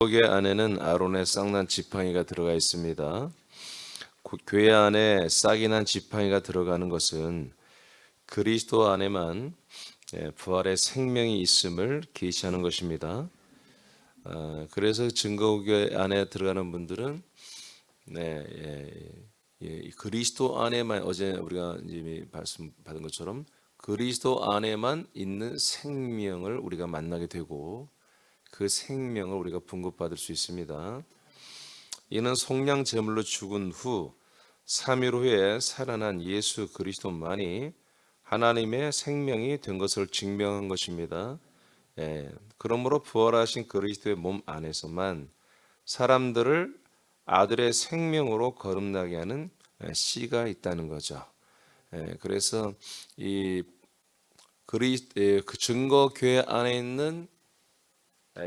교회 안에는 아론의 싹난 지팡이가 들어가 있습니다. 교회 안에 싹이 난 지팡이가 들어가는 것은 그리스도 안에만 부활의 생명이 있음을 계시하는 것입니다. 그래서 증거교회 안에 들어가는 분들은 그리스도 안에만, 어제 우리가 이제 말씀 받은 것처럼 그리스도 안에만 있는 생명을 우리가 만나게 되고 그 생명을 우리가 분급받을 수 있습니다. 이는 속량 제물로 죽은 후 3일 후에 살아난 예수 그리스도만이 하나님의 생명이 된 것을 증명한 것입니다. 그러므로 부활하신 그리스도의 몸 안에서만 사람들을 아들의 생명으로 거듭나게 하는 씨가 있다는 거죠. 그래서 이 그 증거 교회 안에 있는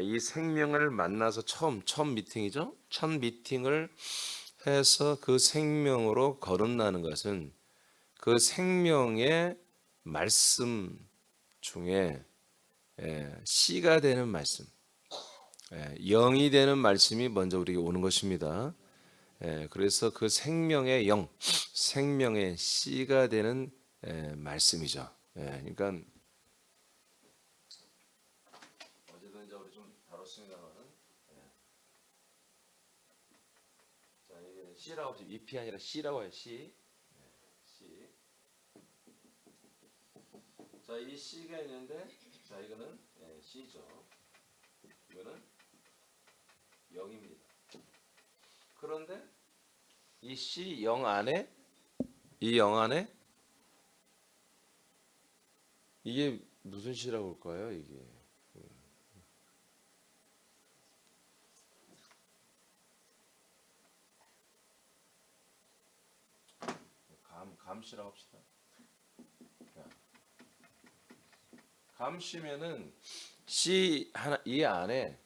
이 생명을 만나서 첫 미팅이죠. 첫 미팅을 해서 그 생명으로 거듭나는 것은 그 생명의 말씀 중에 씨가 되는 말씀, 영이 되는 말씀이 먼저 우리에게 오는 것입니다. 그래서 그 생명의 영, 생명의 씨가 되는 말씀이죠. 그러니까 어제도 이제 우리 좀 다뤘습니다만은, 자 이게 씨라고 하죠. 잎이 아니라 씨라고 해요. 씨. 씨. 자, 이 씨가 있는데, 자 이거는 씨죠. 이거는 영입니다. 그런데 이 씨 영 안에, 이 영 안에 이게 무슨 씨라고 할까요? 이게 감씨라고 합시다. 감씨면은 씨 하나 이 안에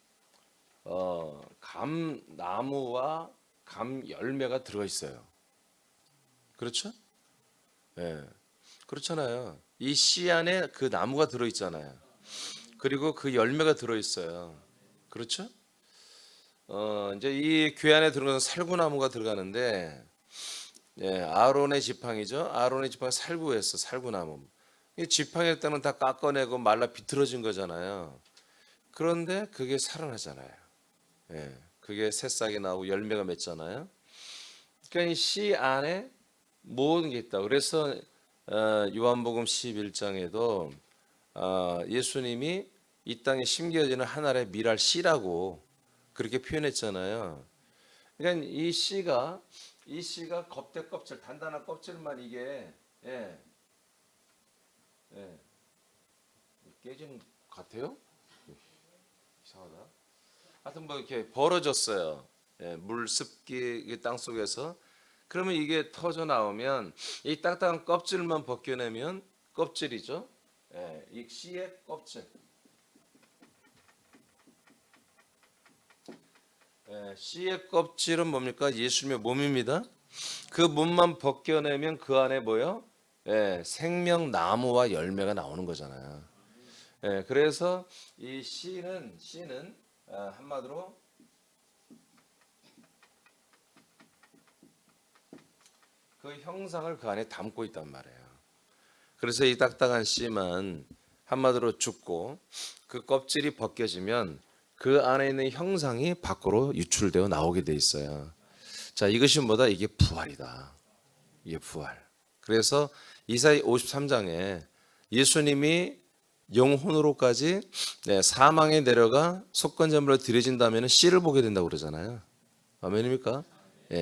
감나무와 감 열매가 들어 있어요. 그렇죠? 예. 그렇잖아요. 이 씨 안에 그 나무가 들어 있잖아요. 그리고 그 열매가 들어 있어요. 그렇죠? 이제 이 교회 안에 들어가는 살구나무가 들어가는데, 아론의 지팡이죠. 아론의 지팡이 살구였어, 살구나무. 이 지팡이 때는 다 깎아내고 말라 비틀어진 거잖아요. 그런데 그게 살아나잖아요. 그게 새싹이 나오고 열매가 맺잖아요. 그러니까 이 씨 안에 모든 게 있다. 그래서 요한복음 11장에도 예수님이 이 땅에 심겨지는 하늘의 미랄 씨라고 그렇게 표현했잖아요. 그러니까 이 씨가 겉대 껍질, 단단한 껍질만 이게 예, 예, 깨진 것 같아요. 이상하다. 하여튼 뭐 이렇게 벌어졌어요. 물 습기 땅 속에서. 그러면 이게 터져 나오면 이 딱딱한 껍질만 벗겨내면 껍질이죠. 이 씨의 껍질. 씨의 껍질은 뭡니까? 예수님의 몸입니다. 그 몸만 벗겨내면 그 안에 뭐요? 생명 나무와 열매가 나오는 거잖아요. 그래서 이 씨는 한마디로 그 형상을 그 안에 담고 있단 말이에요. 그래서 이 딱딱한 씨만 한마디로 죽고 그 껍질이 벗겨지면 그 안에 있는 형상이 밖으로 유출되어 나오게 돼 있어요. 자, 이것이 뭐다? 이게 부활이다. 이게 부활. 그래서 이사야 53장에 예수님이 영혼으로까지 사망에 내려가 속건제물로 드려진다면 씨를 보게 된다고 그러잖아요. 아멘입니까?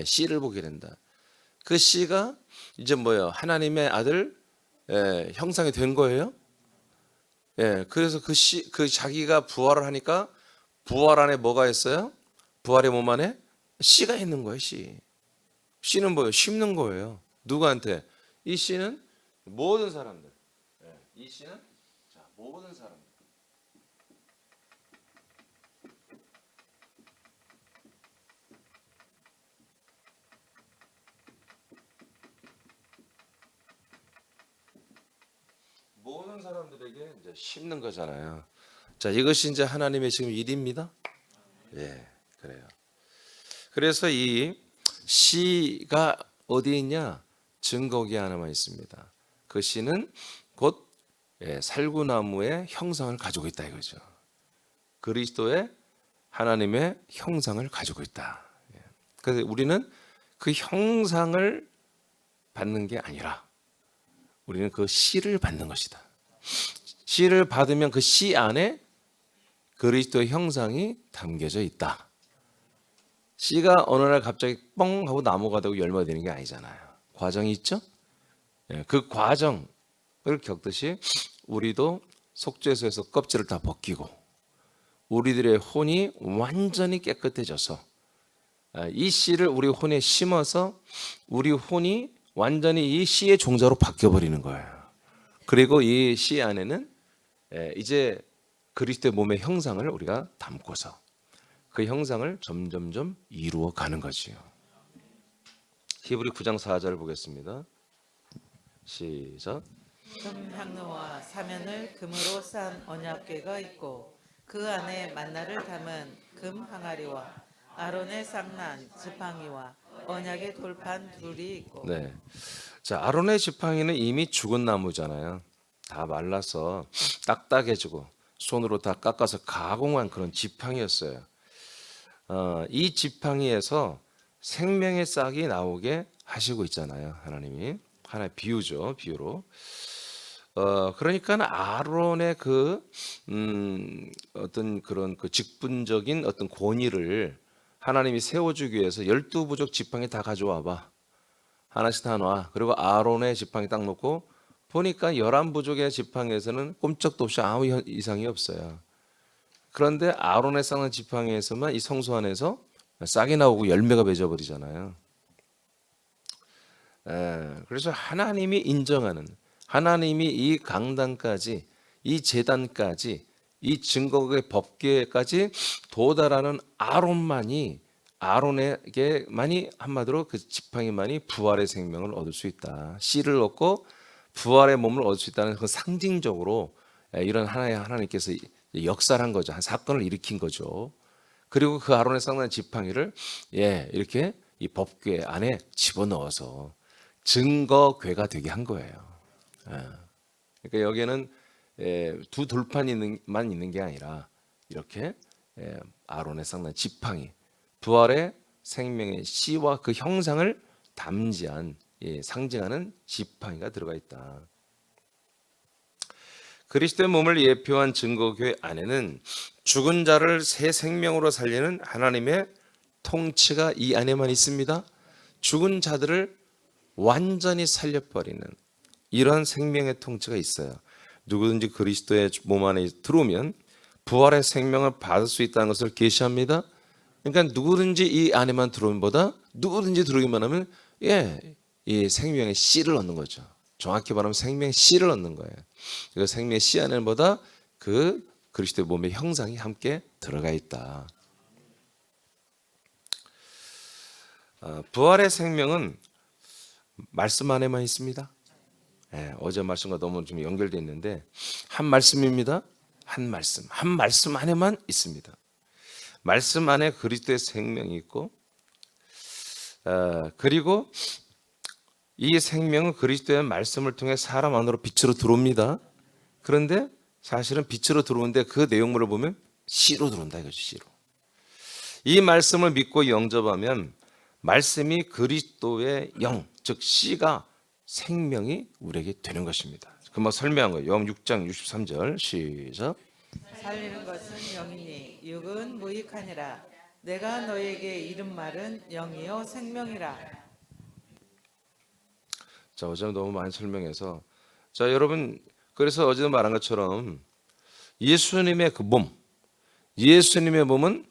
씨를 보게 된다. 그 씨가 이제 뭐예요? 하나님의 아들 형상이 된 거예요. 그래서 그 자기가 부활을 하니까 부활 안에 뭐가 있어요? 부활의 몸 안에 씨가 있는 거예요. 씨. 씨는 뭐예요? 심는 거예요. 누구한테? 이 씨는 모든 사람들. 이 씨는 자, 모든 사람들. 모든 사람들에게 이제 심는 거잖아요. 자, 이것이 이제 하나님의 지금 일입니다. 예. 그래요. 그래서 이 씨가 어디에 있냐? 증거기 하나만 있습니다. 그 씨는 곧 살구나무의 형상을 가지고 있다 이거죠. 그리스도의 하나님의 형상을 가지고 있다. 그래서 우리는 그 형상을 받는 게 아니라 우리는 그 씨를 받는 것이다. 씨를 받으면 그 씨 안에 그리스도의 형상이 담겨져 있다. 씨가 어느 날 갑자기 뻥 하고 나무가 되고 열매가 되는 게 아니잖아요. 과정이 있죠? 그 과정을 겪듯이 우리도 속죄소에서 껍질을 다 벗기고 우리들의 혼이 완전히 깨끗해져서 이 씨를 우리 혼에 심어서 우리 혼이 완전히 이 씨의 종자로 바뀌어버리는 거예요. 그리고 이 씨 안에는 이제 그리스도의 몸의 형상을 우리가 담고서 그 형상을 점점점 이루어 가는 거지요. 히브리 9장 4절 보겠습니다. 시작. 금 향로와 사면을 금으로 싼 언약궤가 있고 그 안에 만나를 담은 금 항아리와 아론의 쌍난 지팡이와 언약의 돌판 둘이 있고. 네. 자, 아론의 지팡이는 이미 죽은 나무잖아요. 다 말라서 딱딱해지고 손으로 다 깎아서 가공한 그런 지팡이였어요. 이 지팡이에서 생명의 싹이 나오게 하시고 있잖아요. 하나님이 하나의 비유죠, 비유로. 그러니까 아론의 어떤 그런 그 직분적인 어떤 권위를 하나님이 세워주기 위해서 12부족 지팡이 다 가져와봐. 하나씩 다 놔. 그리고 아론의 지팡이 딱 놓고 보니까 11부족의 지팡이에서는 꼼짝도 없이 아무 이상이 없어요. 그런데 아론의 쌍난 지팡이에서만 이 성소 안에서 싹이 나오고 열매가 맺어버리잖아요. 그래서 하나님이 인정하는, 하나님이 이 강단까지, 이 제단까지, 이 증거의 법궤까지 도달하는 아론에게만이 한마디로 그 지팡이만이 부활의 생명을 얻을 수 있다. 씨를 얻고 부활의 몸을 얻을 수 있다는 그 상징적으로 이런 하나님께서 역사를 한 거죠. 한 사건을 일으킨 거죠. 그리고 그 아론의 쌍난 지팡이를 이렇게 이 법궤 안에 집어넣어서 증거궤가 되게 한 거예요. 그러니까 여기에는 두 돌판만 있는 게 아니라 이렇게 아론의 쌍난 지팡이, 부활의 생명의 씨와 그 형상을 담지한 상징하는 지팡이가 들어가 있다. 그리스도의 몸을 예표한 증거교회 안에는 죽은 자를 새 생명으로 살리는 하나님의 통치가 이 안에만 있습니다. 죽은 자들을 완전히 살려버리는 이런 생명의 통치가 있어요. 누구든지 그리스도의 몸 안에 들어오면 부활의 생명을 받을 수 있다는 것을 계시합니다. 그러니까 누구든지 이 안에만 들어오는 보다 누구든지 들어오기만 하면 이 생명의 씨를 얻는 거죠. 정확히 말하면 생명의 씨를 얻는 거예요. 그 생명의 씨 안에는 보다 그 그리스도의 몸의 형상이 함께 들어가 있다. 부활의 생명은 말씀 안에만 있습니다. 어제 말씀과 너무 좀 연결되어 있는데 한 말씀입니다. 한 말씀 안에만 있습니다. 말씀 안에 그리스도의 생명이 있고 그리고 이 생명은 그리스도의 말씀을 통해 사람 안으로 빛으로 들어옵니다. 그런데 사실은 빛으로 들어오는데 그 내용물을 보면 씨로 들어온다 이거죠. 씨로. 이 말씀을 믿고 영접하면 말씀이 그리스도의 영, 즉 씨가 생명이 우리에게 되는 것입니다. 금방 설명한 거예요. 요한 6장 63절 시작. 살리는 것은 영이니 육은 무익하니라. 내가 너에게 이른 말은 영이요 생명이라. 자, 어제 너무 많이 설명해서 자, 여러분 그래서 어제도 말한 것처럼 예수님의 그 몸, 예수님의 몸은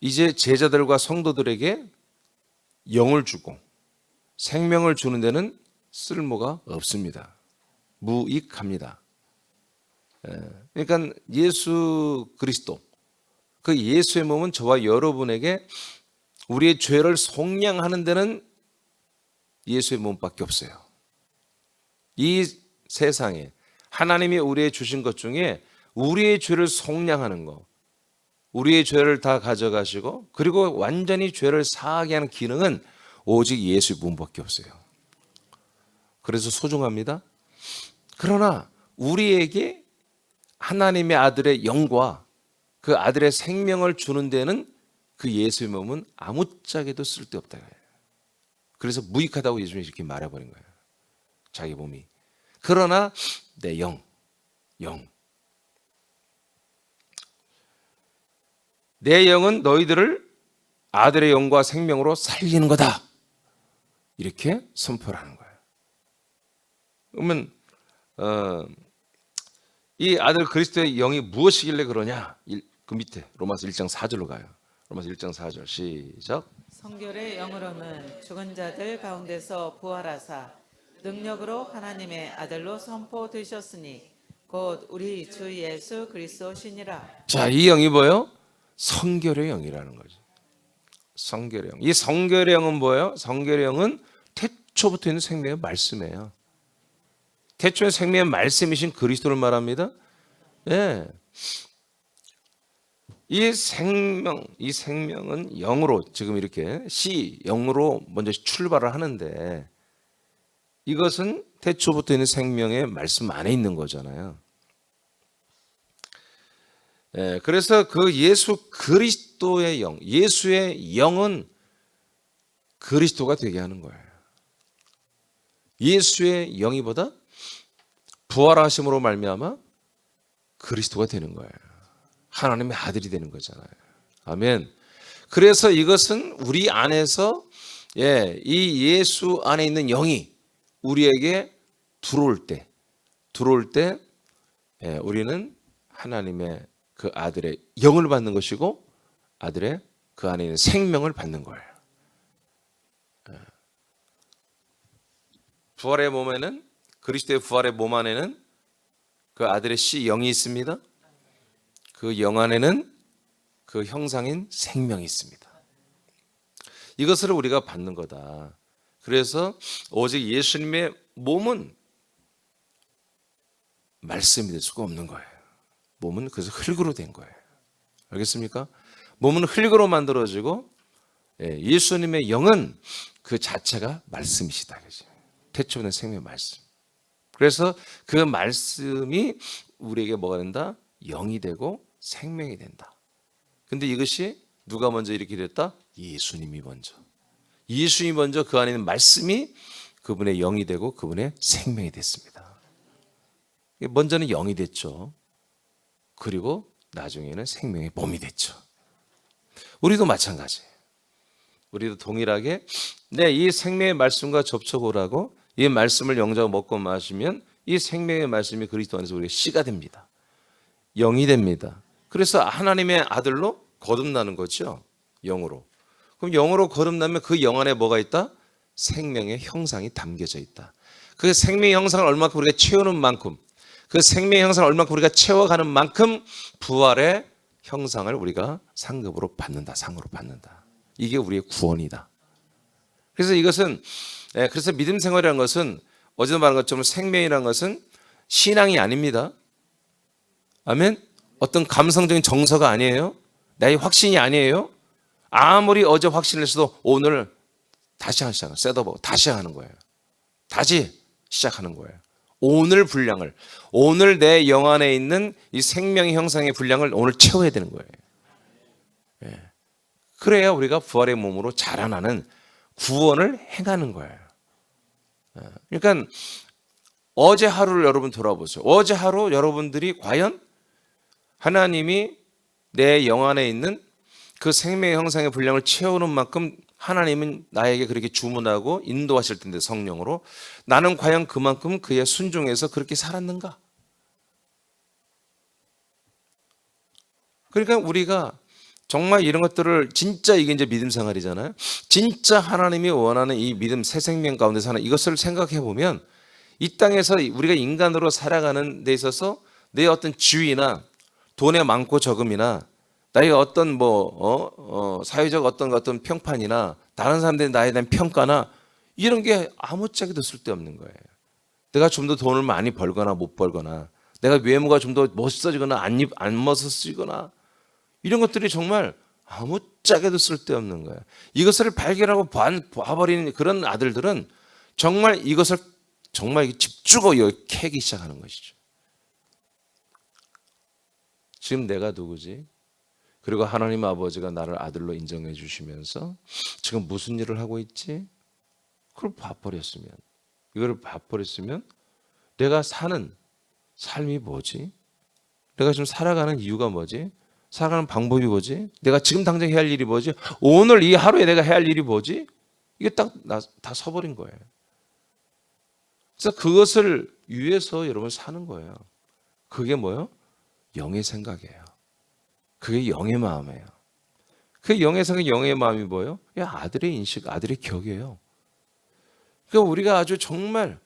이제 제자들과 성도들에게 영을 주고 생명을 주는 데는 쓸모가 없습니다. 무익합니다. 그러니까 예수 그리스도 그 예수의 몸은 저와 여러분에게 우리의 죄를 속량하는 데는 예수의 몸밖에 없어요. 이 세상에 하나님이 우리의 주신 것 중에 우리의 죄를 속량하는 것, 우리의 죄를 다 가져가시고 그리고 완전히 죄를 사하게 하는 기능은 오직 예수의 몸밖에 없어요. 그래서 소중합니다. 그러나 우리에게 하나님의 아들의 영과 그 아들의 생명을 주는 데는 그 예수의 몸은 아무짝에도 쓸데없다. 그래서 무익하다고 예수님이 이렇게 말해버린 거예요. 자기 몸이. 그러나 내 영. 내 영은 너희들을 아들의 영과 생명으로 살리는 거다. 이렇게 선포를 하는 거예요. 그러면 이 아들 그리스도의 영이 무엇이길래 그러냐? 그 밑에 로마서 1장 4절로 가요. 로마서 1장 4절 시작. 성결의 영으로는 죽은 자들 가운데서 부활하사 능력으로 하나님의 아들로 선포되셨으니 곧 우리 주 예수 그리스도시니라. 자, 이 영이 뭐예요? 성결의 영이라는 거죠. 성결의 영. 이 성결의 영은 뭐예요? 성결의 영은 태초부터 있는 생명의 말씀이에요. 태초의 생명의 말씀이신 그리스도를 말합니다. 예. 이 생명은 영으로 지금 이렇게 영으로 먼저 출발을 하는데 이것은 태초부터 있는 생명의 말씀 안에 있는 거잖아요. 예, 그래서 그 예수 그리스도의 영, 예수의 영은 그리스도가 되게 하는 거예요. 예수의 영이보다 부활하심으로 말미암아 그리스도가 되는 거예요. 하나님의 아들이 되는 거잖아요. 아멘. 그래서 이것은 우리 안에서 이 예수 안에 있는 영이 우리에게 들어올 때 우리는 하나님의 그 아들의 영을 받는 것이고 아들의 그 안에 있는 생명을 받는 거예요. 부활의 몸에는 그리스도의 부활의 몸 안에는 그 아들의 영이 있습니다. 그 영 안에는 그 형상인 생명이 있습니다. 이것을 우리가 받는 거다. 그래서 오직 예수님의 몸은 말씀이 될 수가 없는 거예요. 몸은 그래서 흙으로 된 거예요. 알겠습니까? 몸은 흙으로 만들어지고 예수님의 영은 그 자체가 말씀이시다. 태초는 생명의 말씀. 그래서 그 말씀이 우리에게 뭐가 된다? 영이 되고 생명이 된다. 근데 이것이 누가 먼저 이렇게 됐다? 예수님이 먼저. 예수님이 먼저 그 안에 있는 말씀이 그분의 영이 되고 그분의 생명이 됐습니다. 먼저는 영이 됐죠. 그리고 나중에는 생명의 몸이 됐죠. 우리도 마찬가지예요. 우리도 동일하게 이 생명의 말씀과 접촉을 하고 이 말씀을 영접하고 먹고 마시면 이 생명의 말씀이 그리스도 안에서 우리의 씨가 됩니다. 영이 됩니다. 그래서 하나님의 아들로 거듭나는 거죠. 영으로. 그럼 영으로 거듭나면 그 영 안에 뭐가 있다? 생명의 형상이 담겨져 있다. 그 생명의 형상을 얼마큼 우리가 채우는 만큼 그 생명의 형상을 얼마큼 우리가 채워가는 만큼 부활의 형상을 우리가 상급으로 받는다. 상으로 받는다. 이게 우리의 구원이다. 그래서 이것은 그래서 믿음 생활이라는 것은 어제도 말한 것처럼 생명이라는 것은 신앙이 아닙니다. 아멘. 어떤 감성적인 정서가 아니에요. 나의 확신이 아니에요. 아무리 어제 확신을 했어도 오늘 다시 시작을 셋업하고 다시 하는 거예요. 다시 시작하는 거예요. 오늘 분량을 오늘 내 영 안에 있는 이 생명의 형상의 분량을 오늘 채워야 되는 거예요. 그래야 우리가 부활의 몸으로 자라나는 구원을 행하는 거예요. 그러니까 어제 하루를 여러분 돌아보세요. 어제 하루 여러분들이 과연 하나님이 내 영 안에 있는 그 생명의 형상의 분량을 채우는 만큼 하나님은 나에게 그렇게 주문하고 인도하실 텐데 성령으로 나는 과연 그만큼 그의 순종해서 그렇게 살았는가? 그러니까 우리가 정말 이런 것들을 진짜 이게 이제 믿음 생활이잖아요. 진짜 하나님이 원하는 이 믿음 새 생명 가운데 사는 이것을 생각해 보면 이 땅에서 우리가 인간으로 살아가는 데 있어서 내 어떤 지위나 돈의 많고 적음이나 나의 어떤 사회적 어떤 평판이나 다른 사람들이 나에 대한 평가나 이런 게 아무짝에도 쓸데없는 거예요. 내가 좀 더 돈을 많이 벌거나 못 벌거나 내가 외모가 좀 더 멋있어지거나 안 멋있어지거나 이런 것들이 정말 아무짝에도 쓸데없는 거예요. 이것을 발견하고 봐버리는 그런 아들들은 정말 이것을 정말 집주고 캐기 시작하는 것이죠. 지금 내가 누구지? 그리고 하나님 아버지가 나를 아들로 인정해 주시면서 지금 무슨 일을 하고 있지? 그걸 봐버렸으면, 이거를 봐버렸으면 내가 사는 삶이 뭐지? 내가 지금 살아가는 이유가 뭐지? 살아가는 방법이 뭐지? 내가 지금 당장 해야 할 일이 뭐지? 오늘 이 하루에 내가 해야 할 일이 뭐지? 이게 딱 다 서버린 거예요. 그래서 그것을 위해서 여러분 사는 거예요. 그게 뭐예요? 영의 생각이에요. 그게 영의 마음이에요. 그 영의 생각, 영의 마음이 뭐예요? 아들의 인식, 아들의 격이에요. 그러니까 우리가 아주 정말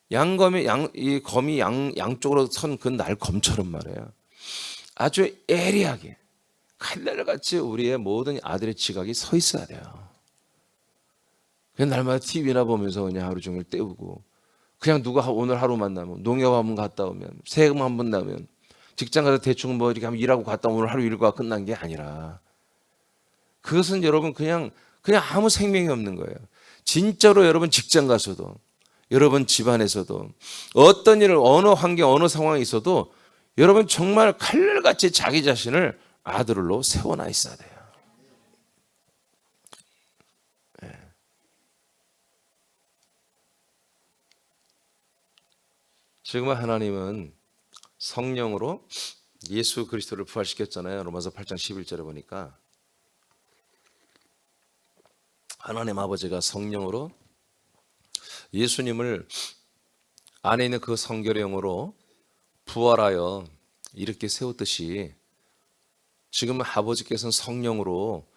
이 검이 양쪽으로 선 그 날검처럼 말이에요. 아주 예리하게 칼날같이 우리의 모든 아들의 지각이 서 있어야 돼요. 그냥 날마다 TV나 보면서 그냥 하루 종일 때우고, 그냥 누가 오늘 하루 만나면 농협 한번 갔다 오면, 세금 한번 나면, 직장 가서 대충 뭐 이렇게 한번 일하고 갔다 오늘 하루 일과 끝난 게 아니라, 그것은 여러분 그냥 아무 생명이 없는 거예요. 진짜로 여러분 직장 가서도, 여러분 집안에서도, 어떤 일을 어느 환경 어느 상황에 있어도 여러분 정말 칼날같이 자기 자신을 아들로 세워놔 있어야 돼요. 지금은 하나님은 성령으로 예수 그리스도를 부활시켰잖아요. 로마서 8장 11절에 보니까 하나님 아버지가 성령으로 예수님을 안에 있는 그 성결의 영으로 부활하여 이렇게 세웠듯이, 지금 아버지께서는 성령으로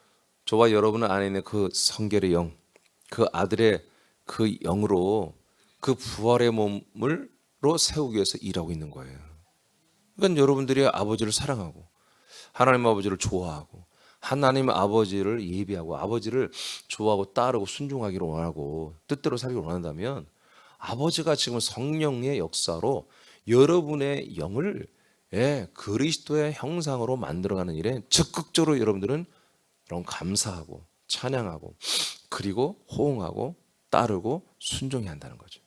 저와 여러분 안에 있는 그 성결의 영, 그 아들의 그 영으로 그 부활의 몸을로 세우기 위해서 일하고 있는 거예요. 그러니까 여러분들이 아버지를 사랑하고 하나님 아버지를 좋아하고 하나님 아버지를 예비하고 아버지를 좋아하고 따르고 순종하기를 원하고 뜻대로 살기를 원한다면, 아버지가 지금 성령의 역사로 여러분의 영을 그리스도의 형상으로 만들어가는 일에 적극적으로 여러분들은 감사하고 찬양하고 그리고 호응하고 따르고 순종해야 한다는 거죠.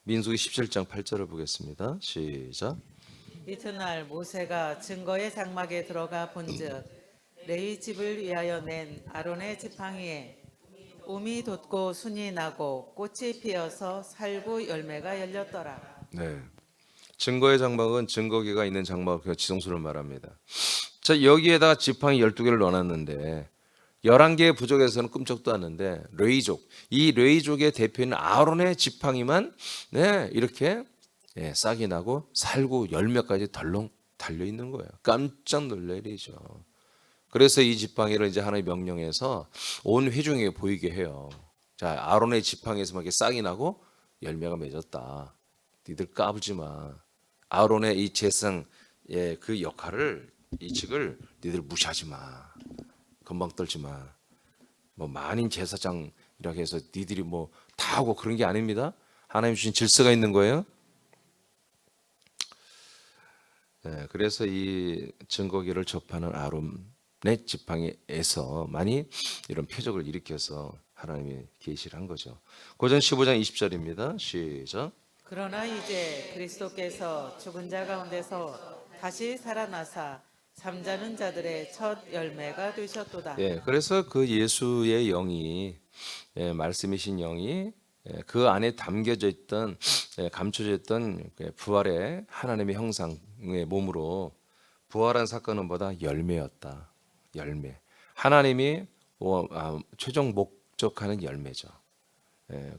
민수기 17장 8절을 보겠습니다. 시작. 이튿날 모세가 증거의 장막에 들어가 본즉 레위 집을 위하여 낸 아론의 지팡이에 움이 돋고 순이 나고 꽃이 피어서 살구 열매가 열렸더라. 네. 증거의 장막은 증거기가 있는 장막, 그 지성소를 말합니다. 자, 여기에다가 지팡이 12개를 넣어놨는데 11개의 부족에서는 끔찍도 않는데 레위족, 이 레위족의 대표인 아론의 지팡이만 이렇게 싹이 나고 살구 열매까지 덜렁 달려 있는 거예요. 깜짝 놀랄 일이죠. 그래서 이 지팡이를 이제 하나의 명령해서 온 회중에게 보이게 해요. 자, 아론의 지팡이에서 이렇게 싹이 나고 열매가 맺었다. 니들 까불지 마. 아론의 이 제사장 그 역할을, 이직을 니들 무시하지 마. 금방 떨지 마. 뭐 만인 제사장이라고 해서 니들이 뭐 다 하고 그런 게 아닙니다. 하나님 주신 질서가 있는 거예요. 그래서 이 증거기를 접하는 아론의 지팡이에서 많이 이런 표적을 일으켜서 하나님이 계시를 한 거죠. 고전 15장 20절입니다. 시작. 그러나 이제 그리스도께서 죽은 자 가운데서 다시 살아나사 잠자는 자들의 첫 열매가 되셨도다. 그래서 그 예수의 영이, 말씀이신 영이 그 안에 담겨져 있던, 감춰져 있던 부활의 하나님의 형상의 몸으로, 부활한 사건은 뭐다? 열매였다. 열매. 하나님이 최종 목적하는 열매죠.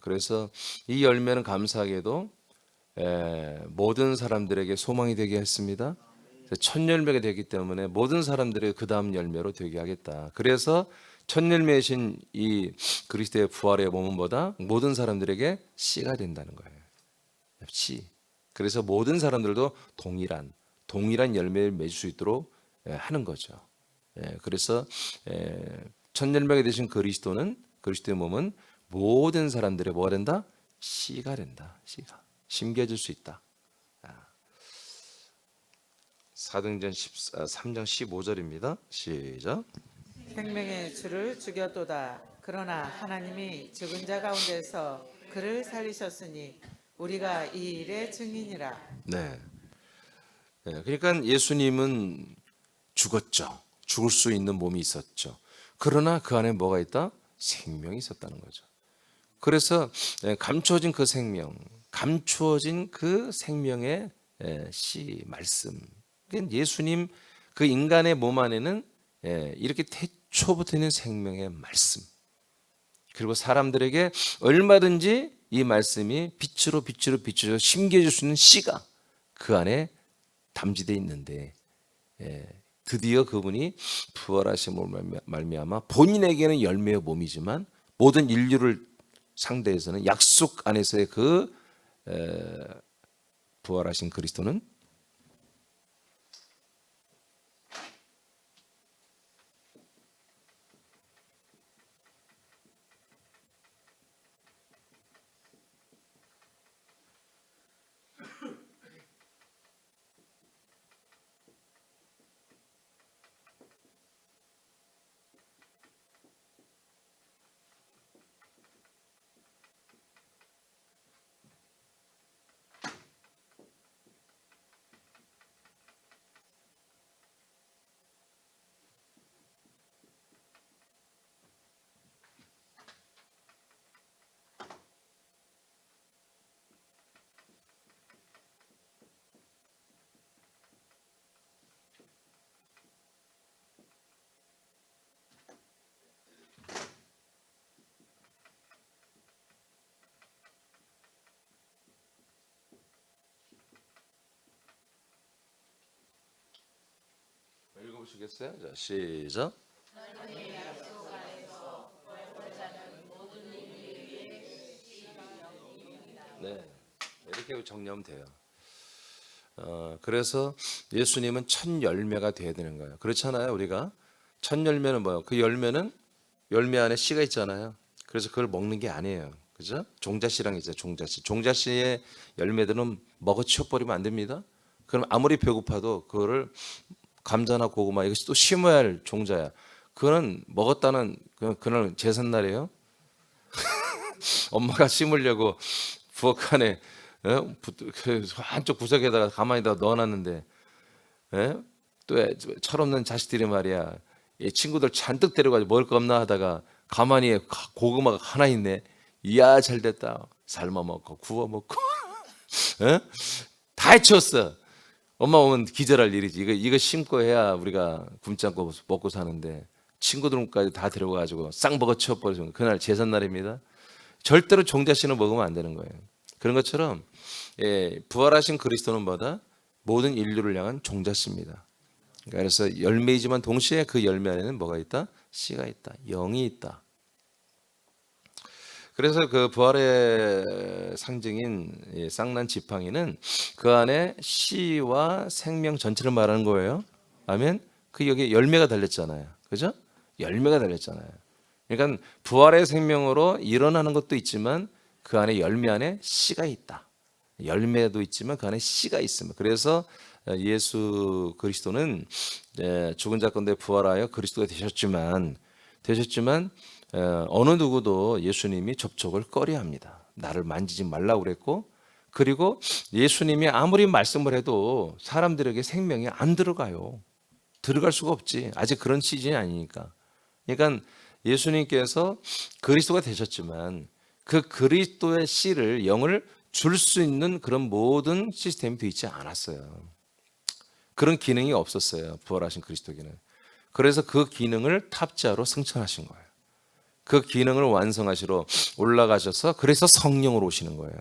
그래서 이 열매는 감사하게도 모든 사람들에게 소망이 되게 했습니다. 첫 열매가 되기 때문에 모든 사람들의 그 다음 열매로 되게 하겠다. 그래서 첫 열매이신 이 그리스도의 부활의 몸은 뭐다? 모든 사람들에게 씨가 된다는 거예요. 씨. 그래서 모든 사람들도 동일한 열매를 맺을 수 있도록 하는 거죠. 그래서 첫 열매가 되신 그리스도의 몸은 모든 사람들의 뭐가 된다? 씨가 된다. 씨가 심겨질 수 있다. 사도행전 3장 15절입니다. 시작. 생명의 주를 죽였도다. 그러나 하나님이 죽은 자 가운데서 그를 살리셨으니 우리가 이 일의 증인이라. 네. 그러니까 예수님은 죽었죠. 죽을 수 있는 몸이 있었죠. 그러나 그 안에 뭐가 있다? 생명이 있었다는 거죠. 그래서 감추어진 그 생명, 감추어진 그 생명의 씨, 말씀. 예수님 그 인간의 몸 안에는 이렇게 태초부터 있는 생명의 말씀. 그리고 사람들에게 얼마든지 이 말씀이 빛으로 심겨질 수 있는 씨가 그 안에 담지되어 있는데 드디어 그분이 부활하심으로 말미암아 본인에게는 열매의 몸이지만 모든 인류를 상대해서는 약속 안에서의 그 부활하신 그리스도는 읽어보시겠어요? 자, 시작. 네, 이렇게 정리하면 돼요. 그래서 예수님은 첫 열매가 돼야 되는 거예요. 그렇잖아요, 우리가 첫 열매는 뭐예요? 그 열매는 열매 안에 씨가 있잖아요. 그래서 그걸 먹는 게 아니에요, 그죠? 종자씨랑 있어요, 종자씨. 종자씨의 열매들은 먹어 치워버리면 안 됩니다. 그럼 아무리 배고파도 그거를 감자나 고구마 이것이 또 심어야 할 종자야. 그거는 먹었다는 그날 제삿날이에요. 엄마가 심으려고 부엌 안에 한쪽 구석에다가 가만히다 넣어놨는데 또 철없는 자식들이 말이야, 이 친구들 잔뜩 데려가지고 먹을 거 없나 하다가 가만히 고구마가 하나 있네. 이야 잘됐다. 삶아 먹고 구워 먹고 다 해치웠어. 엄마 오면 기절할 일이지. 이거 심고 해야 우리가 굶지 않고 먹고 사는데 친구들까지 다 데려가지고 쌍버거 치워버리죠. 그날 제삿날입니다. 절대로 종자씨는 먹으면 안 되는 거예요. 그런 것처럼 부활하신 그리스도는 뭐다? 모든 인류를 향한 종자씨입니다. 그래서 열매이지만 동시에 그 열매 안에는 뭐가 있다? 씨가 있다. 영이 있다. 그래서 그 부활의 상징인 쌍난 지팡이는 그 안에 씨와 생명 전체를 말하는 거예요. 아멘. 그 여기 열매가 달렸잖아요. 그죠? 열매가 달렸잖아요. 그러니까 부활의 생명으로 일어나는 것도 있지만 그 안에 열매 안에 씨가 있다. 열매도 있지만 그 안에 씨가 있습니다. 그래서 예수 그리스도는 죽은 자 가운데 부활하여 그리스도가 되셨지만 어느 누구도 예수님이 접촉을 꺼려합니다. 나를 만지지 말라고 그랬고, 그리고 예수님이 아무리 말씀을 해도 사람들에게 생명이 안 들어가요. 들어갈 수가 없지. 아직 그런 시즌이 아니니까. 그러니까 예수님께서 그리스도가 되셨지만 그 그리스도의 씨를, 영을 줄 수 있는 그런 모든 시스템이 되어 있지 않았어요. 그런 기능이 없었어요, 부활하신 그리스도에게는. 그래서 그 기능을 탑재하러 승천하신 거예요. 그 기능을 완성하시러 올라가셔서 그래서 성령으로 오시는 거예요.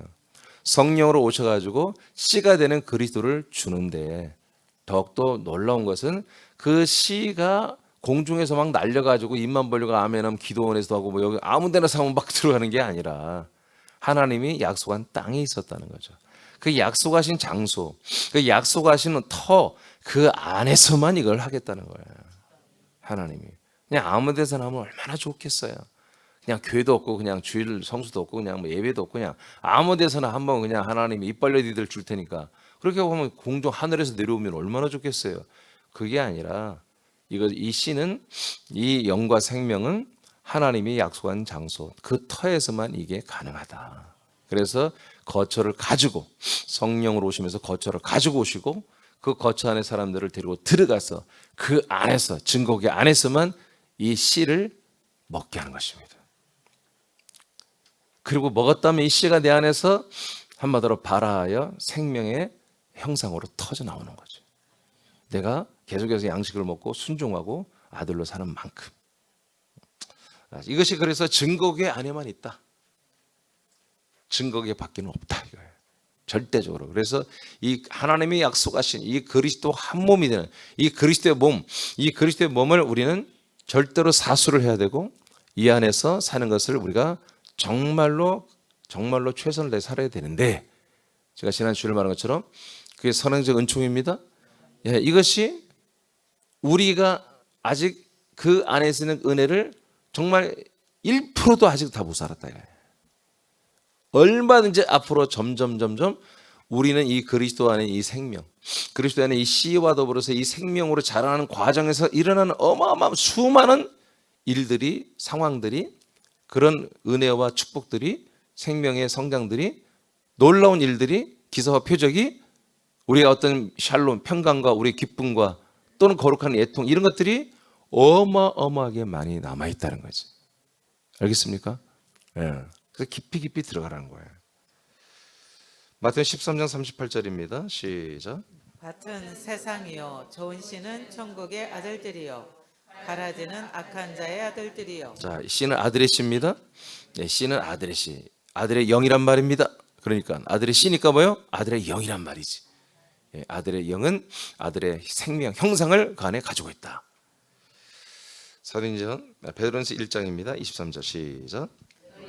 성령으로 오셔가지고 씨가 되는 그리스도를 주는데, 더욱더 놀라운 것은 그 씨가 공중에서 막 날려가지고 입만 벌리고 아멘하면 기도원에서도 하고 뭐 여기 아무 데나 사면 막 들어가는 게 아니라 하나님이 약속한 땅에 있었다는 거죠. 그 약속하신 장소, 그 약속하신 터, 그 안에서만 이걸 하겠다는 거예요. 하나님이. 그냥 아무 데서나 하면 얼마나 좋겠어요. 그냥 교회도 없고 그냥 주일 성수도 없고 그냥 뭐 예배도 없고 그냥 아무 데서나 한번 그냥 하나님이 입 벌려 니들 줄 테니까 그렇게 보면 공중 하늘에서 내려오면 얼마나 좋겠어요. 그게 아니라 이 씨는 이 영과 생명은 하나님이 약속한 장소 그 터에서만 이게 가능하다. 그래서 거처를 가지고 성령으로 오시면서 거처를 가지고 오시고 그 거처 안에 사람들을 데리고 들어가서 그 안에서 증거계 안에서만 이 씨를 먹게 하는 것입니다. 그리고 먹었다면 이 씨가 내 안에서 한마디로 발화하여 생명의 형상으로 터져 나오는 거죠. 내가 계속해서 양식을 먹고 순종하고 아들로 사는 만큼. 이것이 그래서 증거계 안에만 있다. 증거계 밖에는 없다 이거예요. 절대적으로. 그래서 이 하나님이 약속하신 이 그리스도 한 몸이 되는 이 그리스도의 몸, 이 그리스도의 몸을 우리는 절대로 사수를 해야 되고 이 안에서 사는 것을 우리가 정말로 최선을 다해 살아야 되는데 제가 지난 주일 말한 것처럼 그게 선행적 은총입니다. 예, 이것이 우리가 아직 그 안에서 있는 은혜를 정말 1%도 아직 다 못 살았다 이거예요. 얼마든지 앞으로 점점 우리는 이 그리스도 안에 이 생명, 그리스도 안에 이 씨와 더불어서 이 생명으로 자라나는 과정에서 일어나는 어마어마한 수많은 일들이 상황들이 그런 은혜와 축복들이 생명의 성장들이 놀라운 일들이 기사와 표적이 우리의 어떤 샬롬, 평강과 우리의 기쁨과 또는 거룩한 애통 이런 것들이 어마어마하게 많이 남아있다는 거지. 알겠습니까? 예. 그래서 깊이 들어가라는 거예요. 마태복음 13장 38절입니다. 시작. 밭은 세상이요 좋은 씨는 천국의 아들들이요 가라지는 악한 자의 아들들이요. 자, 씨는 아들의 씨입니다. 네, 씨는 아들의 씨. 아들의 영이란 말입니다. 그러니까 아들의 씨니까 뭐요? 아들의 영이란 말이지. 예, 아들의 영은 아들의 생명, 형상을 그 안에 가지고 있다. 사도행전 베드로전서 1장입니다. 23절 시작.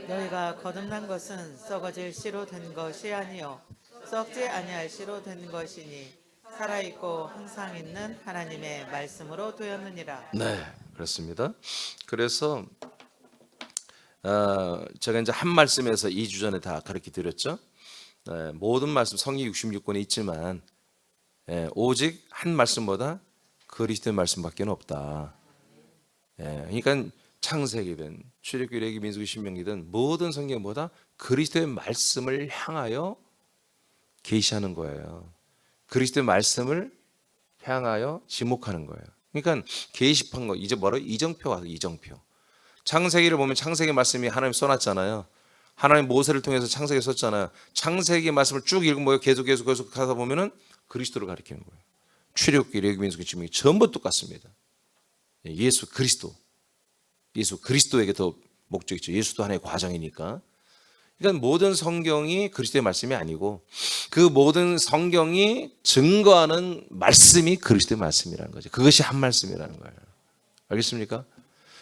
너희가 거듭난 것은 썩어질 씨로 된 것이 아니요 썩지 아니할 씨로 된 것이니 살아있고 항상 있는 하나님의 말씀으로 되었느니라. 네, 그렇습니다. 그래서 제가 이제 한 말씀에서 2주 전에 다 가르쳐 드렸죠. 모든 말씀 성경 66권에 있지만 오직 한 말씀보다 그리스도의 말씀밖에 없다. 그러니까 창세기든 출애굽기, 레위기, 민수기, 신명기든 모든 성경보다 그리스도의 말씀을 향하여 계시하는 거예요. 그리스도의 말씀을 향하여 지목하는 거예요. 그러니까 계시판 거 이제 뭐라고 이정표가 이정표. 창세기를 보면 창세기 말씀이 하나님 써놨잖아요. 하나님 모세를 통해서 창세기 썼잖아요. 창세기 말씀을 쭉 읽으면 계속 가다 보면은 그리스도를 가리키는 거예요. 출애굽기, 레위기, 민수기, 신명기 전부 똑같습니다. 예수 그리스도에게 더 목적이 있죠. 예수도 하나의 과정이니까. 그러니까 모든 성경이 그리스도의 말씀이 아니고 그 모든 성경이 증거하는 말씀이 그리스도의 말씀이라는 거죠. 그것이 한 말씀이라는 거예요. 알겠습니까?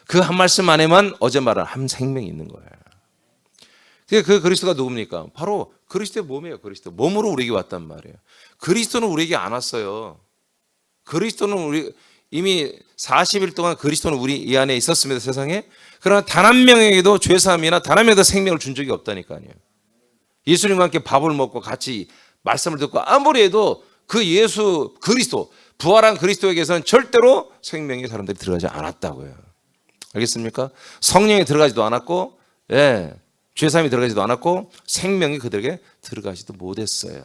그 한 말씀 안에만 어제 말한 한 생명이 있는 거예요. 그 그리스도가 누굽니까? 바로 그리스도의 몸이에요. 그리스도 몸으로 우리에게 왔단 말이에요. 그리스도는 우리에게 안 왔어요. 그리스도는 우리 이미 40일 동안 그리스도는 우리 이 안에 있었습니다. 세상에. 그러나 단 한 명에게도 죄사함이나 단 한 명에도 생명을 준 적이 없다니까요. 예수님과 함께 밥을 먹고 같이 말씀을 듣고 아무리 해도 그 예수 그리스도 부활한 그리스도에게서는 절대로 생명이 사람들이 들어가지 않았다고요. 알겠습니까? 성령이 들어가지도 않았고 죄사함이 들어가지도 않았고 생명이 그들에게 들어가지도 못했어요.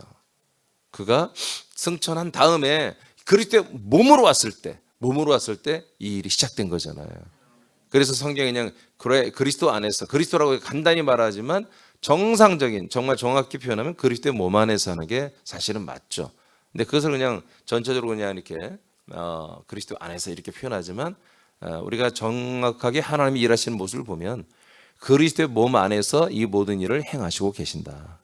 그가 승천한 다음에 그리스도의 몸으로 왔을 때 이 일이 시작된 거잖아요. 그래서 성경이 그냥 그리스도 안에서 그리스도라고 간단히 말하지만 정상적인 정말 정확히 표현하면 그리스도의 몸 안에서 하는 게 사실은 맞죠. 근데 그것을 그냥 전체적으로 그냥 이렇게 그리스도 안에서 이렇게 표현하지만 우리가 정확하게 하나님이 일하시는 모습을 보면 그리스도의 몸 안에서 이 모든 일을 행하시고 계신다.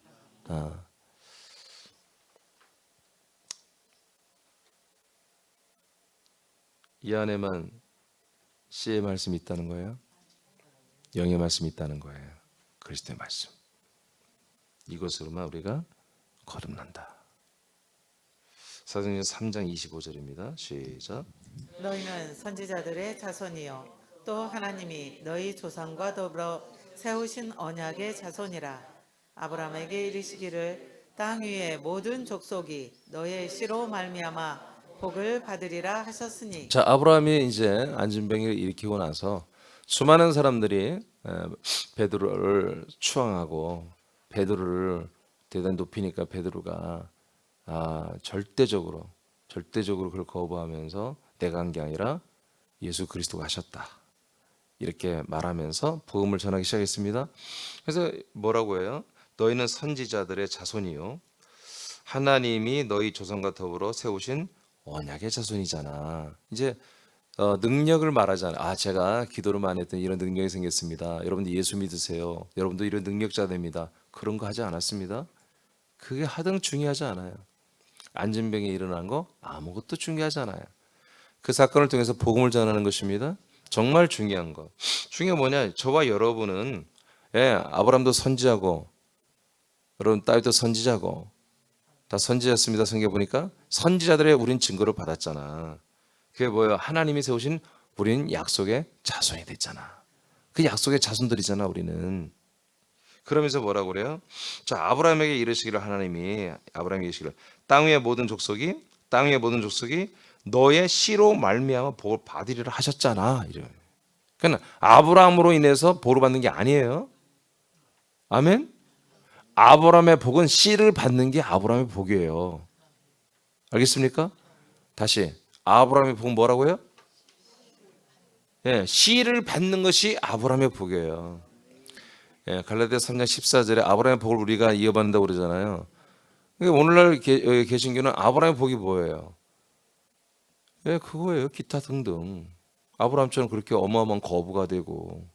이 안에만 씨의 말씀이 있다는 거예요. 영의 말씀이 있다는 거예요. 그리스도의 말씀. 이것으로만 우리가 거듭난다. 사도행전 3장 25절입니다. 시작. 너희는 선지자들의 자손이요 또 하나님이 너희 조상과 더불어 세우신 언약의 자손이라. 아브라함에게 이르시기를 땅 위의 모든 족속이 너의 씨로 말미암아 복을 받으리라 하셨으니. 자, 아브라함이 이제 안진병을 일으키고 나서 수많은 사람들이 베드로를 추앙하고 베드로를 대단히 높이니까 베드로가 절대적으로 그걸 거부하면서 내가 한 게 아니라 예수 그리스도가 하셨다. 이렇게 말하면서 복음을 전하기 시작했습니다. 그래서 뭐라고 해요? 너희는 선지자들의 자손이요 하나님이 너희 조상과 더불어 세우신 언약의 자손이잖아. 이제 능력을 말하잖아. 제가 기도를 많이 했더니 이런 능력이 생겼습니다. 여러분들 예수 믿으세요. 여러분도 이런 능력자 됩니다. 그런 거 하지 않았습니다. 그게 하등 중요하지 않아요. 안진병이 일어난 거 아무것도 중요하지 않아요. 그 사건을 통해서 복음을 전하는 것입니다. 정말 중요한 거. 중요한 뭐냐? 저와 여러분은 아브라함도 선지자고 여러분 다윗도 선지자고 다 선지자였습니다. 성경 보니까 선지자들의 우린 증거를 받았잖아. 그게 뭐예요? 하나님이 세우신 우리는 약속의 자손이 됐잖아. 그 약속의 자손들이잖아 우리는. 그러면서 뭐라고 그래요? 자, 아브라함에게 이르시기를 하나님이 아브라함에게 이르시기를 땅 위의 모든 족속이 너의 씨로 말미암아 복을 받으리라 하셨잖아. 이래요. 그러니까 아브라함으로 인해서 복을 받는 게 아니에요. 아멘. 아브라함의 복은 씨를 받는 게 아브라함의 복이에요. 알겠습니까? 다시 아브라함의 복은 뭐라고요? 씨를 받는 것이 아브라함의 복이에요. 갈라디아서 3장 14절에 아브라함의 복을 우리가 이어받는다고 그러잖아요. 그러니까 오늘날 개신교는 아브라함의 복이 뭐예요? 그거예요. 기타 등등. 아브라함처럼 그렇게 어마어마한 거부가 되고,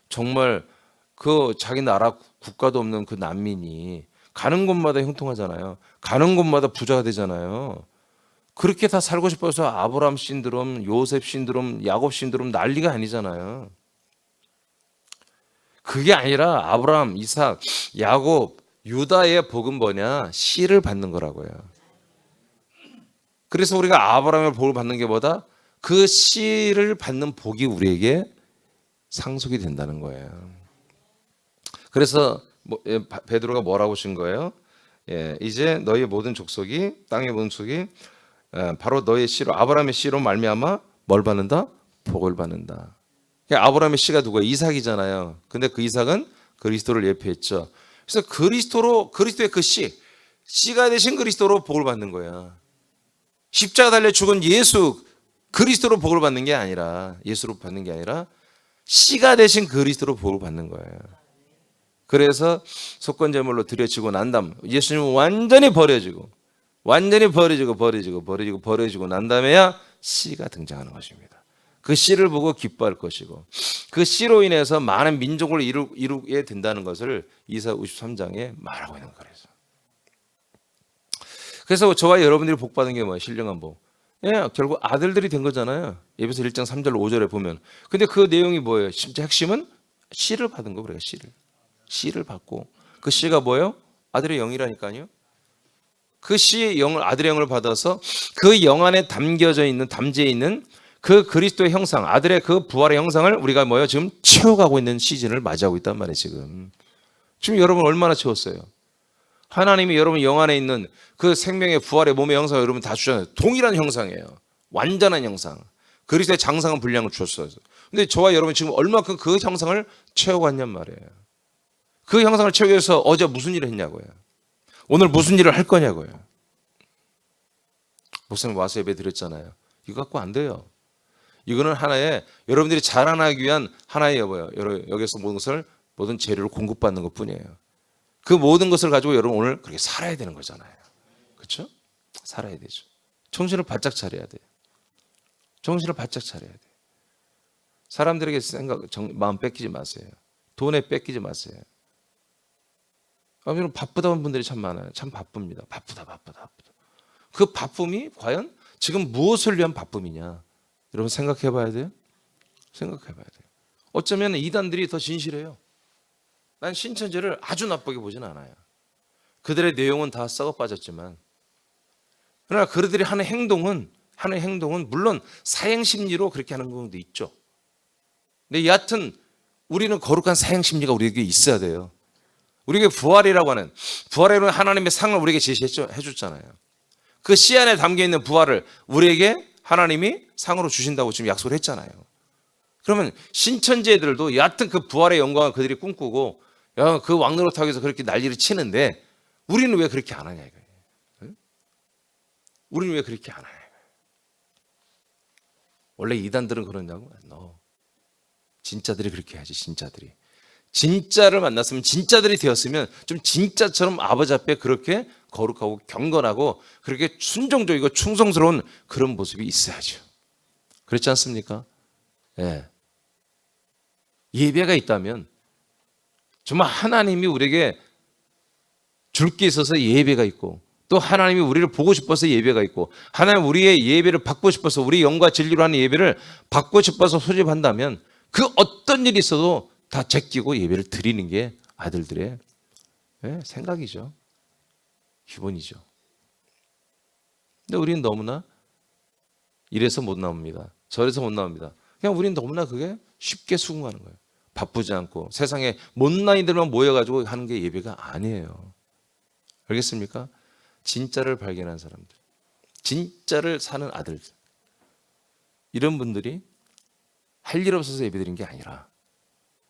정말 그 자기 나라 국가도 없는 그 난민이 가는 곳마다 형통하잖아요. 가는 곳마다 부자가 되잖아요. 그렇게 다 살고 싶어서 아브라함 신드롬, 요셉 신드롬, 야곱 신드롬 난리가 아니잖아요. 그게 아니라 아브라함, 이삭, 야곱, 유다의 복은 뭐냐? 씨를 받는 거라고요. 그래서 우리가 아브라함의 복을 받는 게 뭐다? 그 씨를 받는 복이 우리에게 상속이 된다는 거예요. 그래서 베드로가 뭐라고 하신 거예요? 이제 너희 모든 족속이 땅의 모든 족속이 바로 너의 씨로 아브라함의 씨로 말미암아 뭘 받는다? 복을 받는다. 그러니까 아브라함의 씨가 누구예요? 이삭이잖아요. 근데 그 이삭은 그리스도를 예표했죠. 그래서 그리스도의 그 씨가 되신 그리스도로 복을 받는 거야. 십자가 달려 죽은 예수 그리스도로 복을 받는 게 아니라 예수로 받는 게 아니라 씨가 되신 그리스도로 복을 받는 거예요. 그래서 속건제물로 드려지고 난 다음 예수님은 완전히 버려지고 난 다음에야 씨가 등장하는 것입니다. 그 씨를 보고 기뻐할 것이고 그 씨로 인해서 많은 민족을 이루게 된다는 것을 이사 53장에 말하고 있는 거예요. 그래서 저와 여러분들이 복 받은 게 뭐예요? 신령한 복. 결국 아들들이 된 거잖아요. 에베소 1장 3절 5절에 보면. 근데 그 내용이 뭐예요? 진짜 핵심은 씨를 받은 거 그래요. 씨를 받고 그 씨가 뭐예요? 아들의 영이라니까요. 그 씨의 영을 아들의 영을 받아서 그 영 안에 담지해 있는 그 그리스도의 형상, 아들의 그 부활의 형상을 우리가 뭐예요? 지금 채워가고 있는 시즌을 맞이하고 있단 말이에요. 지금 여러분 얼마나 채웠어요? 하나님이 여러분 영 안에 있는 그 생명의 부활의 몸의 형상을 여러분 다 주잖아요. 동일한 형상이에요. 완전한 형상. 그리스도의 장성한 분량을 주셨어요. 근데 저와 여러분 지금 얼마큼 그 형상을 채워갔냔 말이에요. 그 형상을 채우기 위해서 어제 무슨 일을 했냐고요. 오늘 무슨 일을 할 거냐고요. 목사님 와서 예배 드렸잖아요. 이거 갖고 안 돼요. 이거는 하나의 여러분들이 자라나기 위한 하나의 여기서 모든 재료를 공급받는 것 뿐이에요. 그 모든 것을 가지고 여러분 오늘 그렇게 살아야 되는 거잖아요. 그렇죠? 살아야 되죠. 정신을 바짝 차려야 돼요. 사람들에게 마음 뺏기지 마세요. 돈에 뺏기지 마세요. 여러분 바쁘다는 분들이 참 많아요. 참 바쁩니다. 바쁘다. 그 바쁨이 과연 지금 무엇을 위한 바쁨이냐? 여러분 생각해 봐야 돼요. 어쩌면 이단들이 더 진실해요. 난 신천지를 아주 나쁘게 보진 않아요. 그들의 내용은 다 썩어 빠졌지만 그러나 그들이 하는 행동은 물론 사행심리로 그렇게 하는 경우도 있죠. 근데 여하튼 우리는 거룩한 사행심리가 우리에게 있어야 돼요. 우리에게 부활이라는 하나님의 상을 우리에게 해줬잖아요. 그 씨 안에 담겨 있는 부활을 우리에게 하나님이 상으로 주신다고 지금 약속을 했잖아요. 그러면 신천지애들도 여하튼 그 부활의 영광을 그들이 꿈꾸고 그 왕노릇하기 위해서 그렇게 난리를 치는데 우리는 왜 그렇게 안 하냐 이거예요. 응? 우리는 왜 그렇게 안 하냐. 원래 이단들은 그러냐고? 진짜들이 그렇게 해야지. 진짜를 만났으면, 진짜들이 되었으면 좀 진짜처럼 아버지 앞에 그렇게 거룩하고 경건하고 그렇게 순종적이고 충성스러운 그런 모습이 있어야죠. 그렇지 않습니까? 예. 예배가 있다면 정말 하나님이 우리에게 줄 게 있어서 예배가 있고, 또 하나님이 우리를 보고 싶어서 예배가 있고, 하나님 우리의 예배를 받고 싶어서, 우리 영과 진리로 하는 예배를 받고 싶어서 소집한다면 그 어떤 일이 있어도 다 제끼고 예배를 드리는 게 아들들의 생각이죠. 기본이죠. 근데 우리는 너무나 이래서 못 나옵니다. 저래서 못 나옵니다. 그냥 우리는 너무나 그게 쉽게 수긍하는 거예요. 바쁘지 않고 세상에 못난이들만 모여가지고 하는 게 예배가 아니에요. 알겠습니까? 진짜를 발견한 사람들, 진짜를 사는 아들들, 이런 분들이 할 일 없어서 예배드린 게 아니라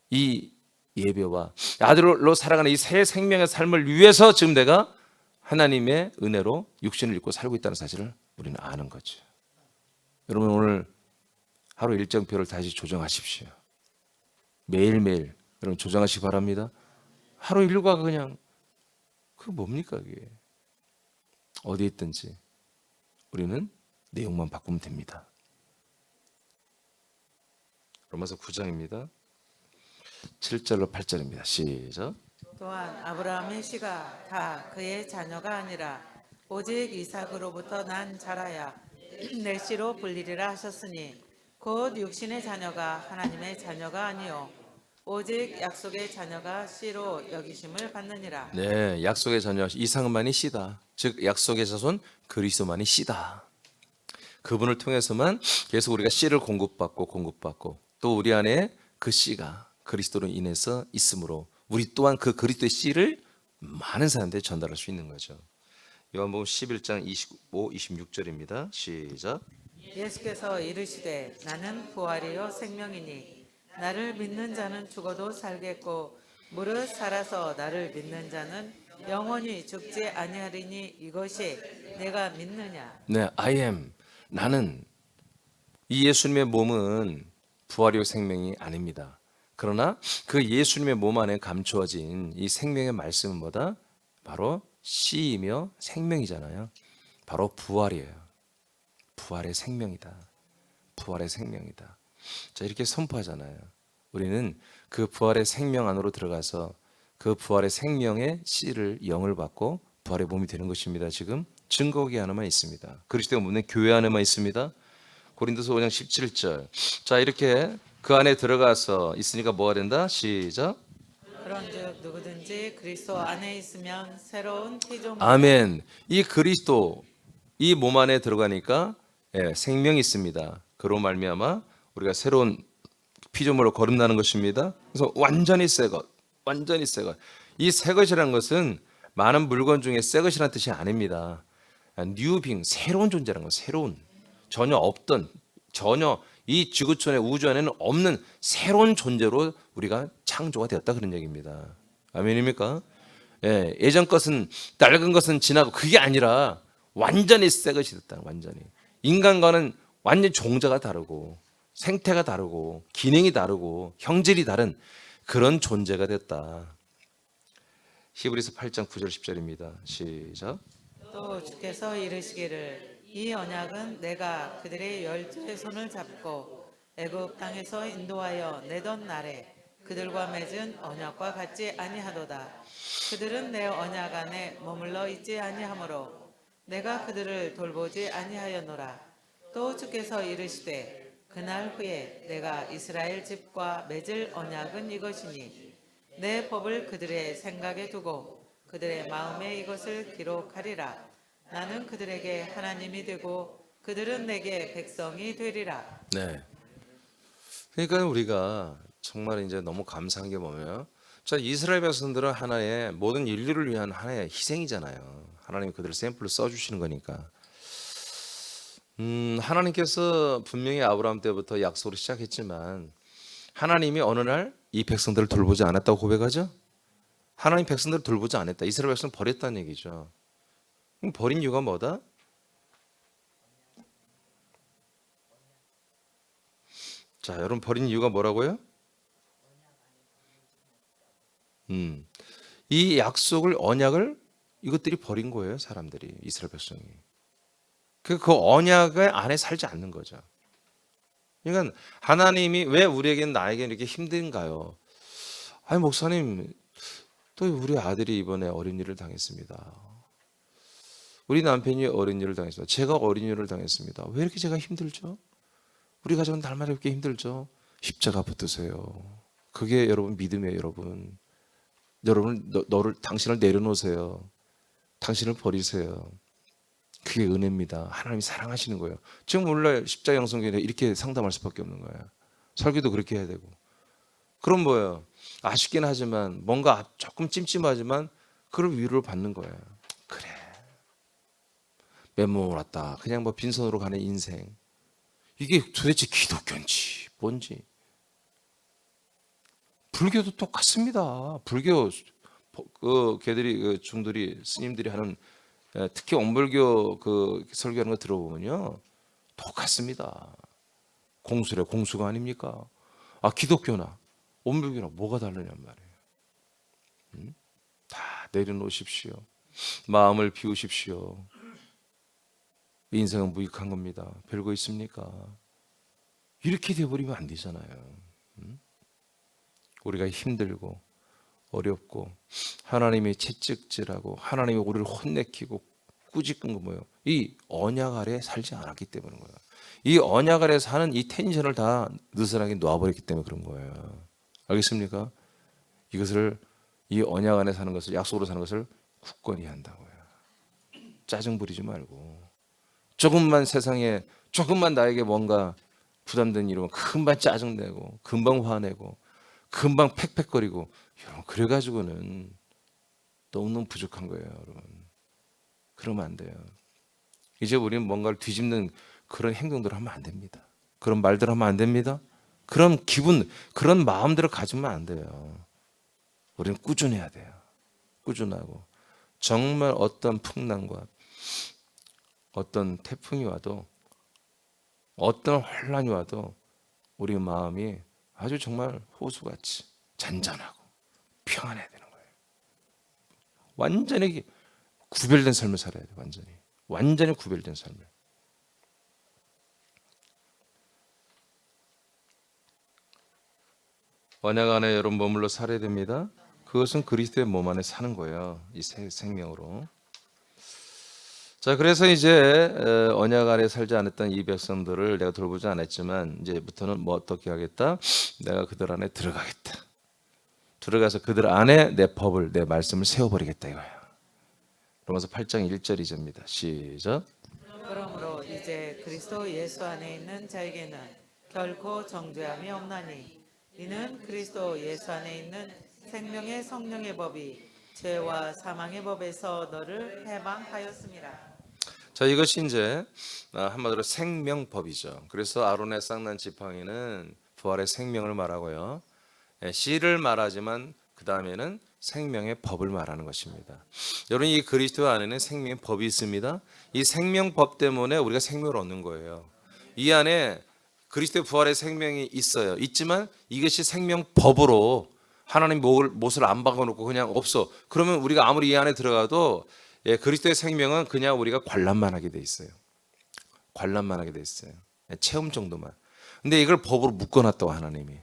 이 예배와 아들로 살아가는 이 새 생명의 삶을 위해서 지금 내가 하나님의 은혜로 육신을 입고 살고 있다는 사실을 우리는 아는 거죠. 여러분 오늘 하루 일정표를 다시 조정하십시오. 매일매일 여러분 조정하시기 바랍니다. 하루 일과가 그냥 그 뭡니까 그게. 어디에 있든지 우리는 내용만 바꾸면 됩니다. 로마서 9장입니다. 7절로 8절입니다. 시작. 또한 아브라함의 씨가 다 그의 자녀가 아니라 오직 이삭으로부터 난 자라야 내 씨로 불리리라 하셨으니 곧 육신의 자녀가 하나님의 자녀가 아니요 오직 약속의 자녀가 씨로 여기심을 받느니라. 네, 약속의 자녀 이삭만이 씨다. 즉 약속의 자손 그리스도만이 씨다. 그분을 통해서만 계속 우리가 씨를 공급받고 또 우리 안에 그 씨가 그리스도로 인해서 있으므로 우리 또한 그 그리스도의 씨를 많은 사람들이 전달할 수 있는 거죠. 요한복음 11장 25, 26절입니다. 시작. 예수께서 이르시되 나는 부활이요 생명이니 나를 믿는 자는 죽어도 살겠고 무릇 살아서 나를 믿는 자는 영원히 죽지 아니하리니 이것이 내가 믿느냐. 네, I am. 나는 이 예수님의 몸은 부활이요 생명이 아닙니다. 그러나 그 예수님의 몸 안에 감추어진 이 생명의 말씀은 뭐다? 바로 씨이며 생명이잖아요. 바로 부활이에요. 부활의 생명이다. 부활의 생명이다. 자, 이렇게 선포하잖아요. 우리는 그 부활의 생명 안으로 들어가서 그 부활의 생명의 씨를 영을 받고 부활의 몸이 되는 것입니다. 지금 증거기 하나만 있습니다. 그리스도가 묻는 교회 안에만 있습니다. 고린도서 5장 17절. 자, 이렇게 그 안에 들어가서 있으니까 뭐가 된다? 시작. 그런즉 누구든지 그리스도 안에 있으면 새로운 피조물. 아멘. 이 그리스도 이 몸 안에 들어가니까 생명이 있습니다. 그로 말미암아 우리가 새로운 피조물로 거듭나는 것입니다. 그래서 완전히 새 것, 완전히 새 것. 이 새 것이라는 것은 많은 물건 중에 새 것이라는 뜻이 아닙니다. 뉴빙, 새로운 존재라는 거, 새로운 전혀 없던 전혀 이 지구촌의 우주 안에는 없는 새로운 존재로 우리가 창조가 되었다 그런 얘기입니다. 아멘입니까? 예전 것은 낡은 것은 지나고 그게 아니라 완전히 새 것이 됐다. 완전히 인간과는 완전 종자가 다르고 생태가 다르고 기능이 다르고 형질이 다른 그런 존재가 됐다. 히브리서 8장 9절 10절입니다. 시작. 또 주께서 이르시기를 이 언약은 내가 그들의 열조의 손을 잡고 애굽 땅에서 인도하여 내던 날에 그들과 맺은 언약과 같지 아니하도다. 그들은 내 언약 안에 머물러 있지 아니하므로 내가 그들을 돌보지 아니하였노라. 또 주께서 이르시되 그날 후에 내가 이스라엘 집과 맺을 언약은 이것이니 내 법을 그들의 생각에 두고 그들의 마음에 이것을 기록하리라. 나는 그들에게 하나님이 되고 그들은 내게 백성이 되리라. 네. 그러니까 우리가 정말 이제 너무 감사한 게 뭐냐면 자, 이스라엘 백성들은 하나의 모든 인류를 위한 하나의 희생이잖아요. 하나님이 그들을 샘플로 써주시는 거니까. 하나님께서 분명히 아브라함 때부터 약속으로 시작했지만 하나님이 어느 날 이 백성들을 돌보지 않았다고 고백하죠. 하나님 백성들을 돌보지 않았다. 이스라엘 백성 버렸다는 얘기죠. 그럼 버린 이유가 뭐다? 자, 여러분 버린 이유가 뭐라고요? 이 약속을 언약을 이것들이 버린 거예요. 사람들이 이스라엘 백성이. 그 언약 안에 살지 않는 거죠. 그러니까 하나님이 왜 우리에게는 나에게는 이렇게 힘든가요? 아니 목사님 또 우리 아들이 이번에 어린이를 당했습니다. 우리 남편이 어린이를 당했습니다. 제가 어린이를 당했습니다. 왜 이렇게 제가 힘들죠? 우리 가정은 날마다 이렇게 힘들죠? 십자가 붙드세요. 그게 여러분 믿음이에요. 여러분 당신을 내려놓으세요. 당신을 버리세요. 그게 은혜입니다. 하나님이 사랑하시는 거예요. 지금 오늘날 십자가 양성교회 이렇게 상담할 수밖에 없는 거예요. 설교도 그렇게 해야 되고. 그럼 뭐예요? 아쉽긴 하지만 뭔가 조금 찜찜하지만 그걸 위로를 받는 거예요. 그래. 맨몸을 왔다. 그냥 뭐 빈손으로 가는 인생. 이게 도대체 기독교인지 뭔지. 불교도 똑같습니다. 불교 걔들이 중들이 스님들이 하는 특히 온불교 설교하는 거 들어보면요 똑같습니다. 공수래 공수가 아닙니까? 아 기독교나 온불교나 뭐가 다르냔 말이에요. 다 내려놓으십시오. 마음을 비우십시오. 인생은 무익한 겁니다. 별거 있습니까? 이렇게 돼버리면 안 되잖아요. 우리가 힘들고 어렵고 하나님이 채찍질하고 하나님이 우리를 혼내키고 꾸짖은 거 뭐예요? 이 언약 아래 살지 않았기 때문인 거예요. 이 언약 아래 사는 이 텐션을 다 느슨하게 놓아버렸기 때문에 그런 거예요. 알겠습니까? 이 언약 안에 사는 것을 약속으로 사는 것을 굳건히 한다고요. 짜증 부리지 말고 조금만 세상에 조금만 나에게 뭔가 부담된 일이면 금방 짜증내고 금방 화내고 금방 팩팩거리고 여러분 그래가지고는 너무너무 부족한 거예요. 여러분 그러면 안 돼요. 이제 우리는 뭔가를 뒤집는 그런 행동들을 하면 안 됩니다. 그런 말들 하면 안 됩니다. 그런 기분 그런 마음들을 가지면 안 돼요. 우리는 꾸준해야 돼요. 꾸준하고 정말 어떤 풍랑과 어떤 태풍이 와도 어떤 혼란이 와도 우리 마음이 아주 정말 호수같이 잔잔하고 평안해야 되는 거예요. 완전히 구별된 삶을 살아야 돼요. 완전히 구별된 삶을. 언약 안에 여러분 머물러 살아야 됩니다. 그것은 그리스도의 몸 안에 사는 거예요. 이 생명으로. 자, 그래서 이제 언약 안에 살지 않았던 이 백성들을 내가 돌보지 않았지만 이제부터는 뭐 어떻게 하겠다? 내가 그들 안에 들어가겠다. 들어가서 그들 안에 내 법을 내 말씀을 세워버리겠다 이거예요. 로마서 8장 1절 2절입니다. 시작. 그러므로 이제 그리스도 예수 안에 있는 자에게는 결코 정죄함이 없나니 이는 그리스도 예수 안에 있는 생명의 성령의 법이 죄와 사망의 법에서 너를 해방하였습니다. 자, 이것이 이제 한마디로 생명법이죠. 그래서 아론의 쌍난 지팡이는 부활의 생명을 말하고요. 씨를 말하지만 그 다음에는 생명의 법을 말하는 것입니다. 여러분 이 그리스도 안에는 생명의 법이 있습니다. 이 생명법 때문에 우리가 생명을 얻는 거예요. 이 안에 그리스도의 부활의 생명이 있어요. 있지만 이것이 생명법으로 하나님 못을 안 박아놓고 그냥 없어. 그러면 우리가 아무리 이 안에 들어가도 그리스도의 생명은 그냥 우리가 관람만 하게 돼 있어요. 관람만 하게 돼 있어요. 체험 정도만. 근데 이걸 법으로 묶어놨다고 하나님이.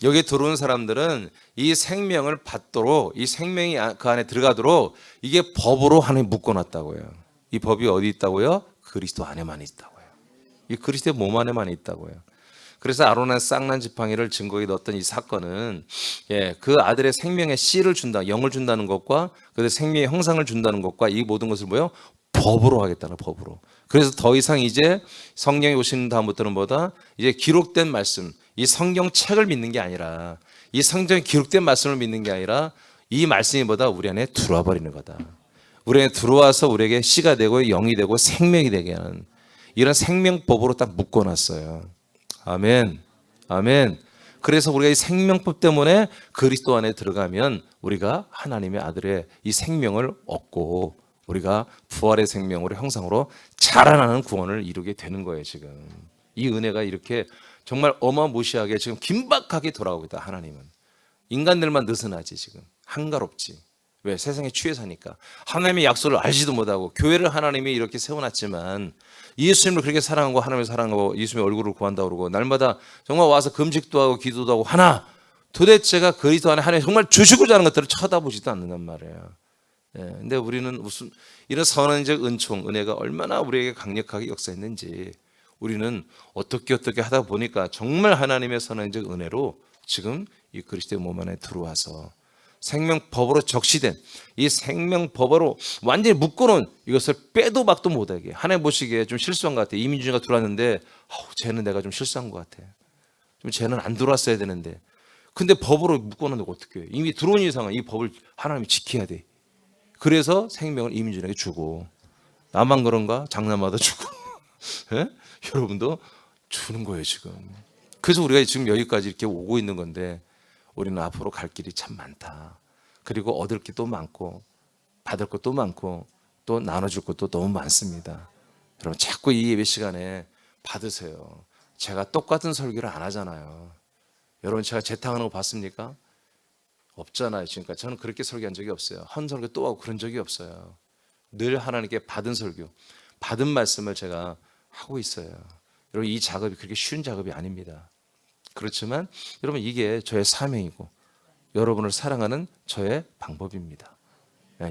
여기에 들어오는 사람들은 이 생명을 받도록 이 생명이 그 안에 들어가도록 이게 법으로 하나님이 묶어놨다고요. 이 법이 어디 있다고요? 그리스도 안에만 있다고요. 이 그리스도의 몸 안에만 있다고요. 그래서 아론의 쌍난 지팡이를 증거에 넣었던 이 사건은 그 아들의 생명의 씨를 준다, 영을 준다는 것과 그 생명의 형상을 준다는 것과 이 모든 것을 뭐요? 법으로 하겠다는 법으로. 그래서 더 이상 이제 성령이 오신 다음부터는 뭐다? 이제 기록된 말씀, 이 성경책을 믿는 게 아니라 이 성경에 기록된 말씀을 믿는 게 아니라 이 말씀이 뭐다? 우리 안에 들어와 버리는 거다. 우리 안에 들어와서 우리에게 씨가 되고 영이 되고 생명이 되게 하는 이런 생명법으로 딱 묶어놨어요. 아멘. 아멘. 그래서 우리가 이 생명법 때문에 그리스도 안에 들어가면 우리가 하나님의 아들의 이 생명을 얻고 우리가 부활의 생명으로 형상으로 자라나는 구원을 이루게 되는 거예요. 지금 이 은혜가 이렇게 정말 어마무시하게 지금 긴박하게 돌아오고 있다. 하나님은 인간들만 느슨하지 지금 한가롭지. 왜? 세상에 취해 사니까. 하나님의 약속을 알지도 못하고 교회를 하나님이 이렇게 세워놨지만 예수님을 그렇게 사랑하고 하나님을 사랑하고 예수님의 얼굴을 구한다고 그러고 날마다 정말 와서 금식도 하고 기도도 하고 하나 도대체가 그리스도 안에 하나님 정말 주시고자 하는 것들을 쳐다보지도 않는단 말이에요. 예, 근데 우리는 무슨 이런 선언적 은총, 은혜가 얼마나 우리에게 강력하게 역사했는지 우리는 어떻게 하다 보니까 정말 하나님의 선언적 은혜로 지금 이 그리스도의 몸 안에 들어와서 생명법으로 적시된 이 생명법으로 완전히 묶어놓은 이것을 빼도 박도 못하게 하나님 보시기에 좀 실수한 것 같아요. 이민준이가 들어왔는데 쟤는 내가 좀 실수한 것 같아. 좀 쟤는 안 들어왔어야 되는데 근데 법으로 묶어놓는다고 어떻게 해요? 이미 들어온 이상은 이 법을 하나님이 지켜야 돼. 그래서 생명을 이민준에게 주고 나만 그런가? 장남마다 주고 예? 여러분도 주는 거예요 지금. 그래서 우리가 지금 여기까지 이렇게 오고 있는 건데 우리는 앞으로 갈 길이 참 많다. 그리고 얻을 게 또 많고 받을 것도 많고 또 나눠줄 것도 너무 많습니다. 여러분 자꾸 이 예배 시간에 받으세요. 제가 똑같은 설교를 안 하잖아요. 여러분 제가 재탕하는 거 봤습니까? 없잖아요. 지금까지 저는 그렇게 설교한 적이 없어요. 헌 설교 또 하고 그런 적이 없어요. 늘 하나님께 받은 설교, 받은 말씀을 제가 하고 있어요. 여러분 이 작업이 그렇게 쉬운 작업이 아닙니다. 그렇지만 여러분 이게 저의 사명이고 여러분을 사랑하는 저의 방법입니다.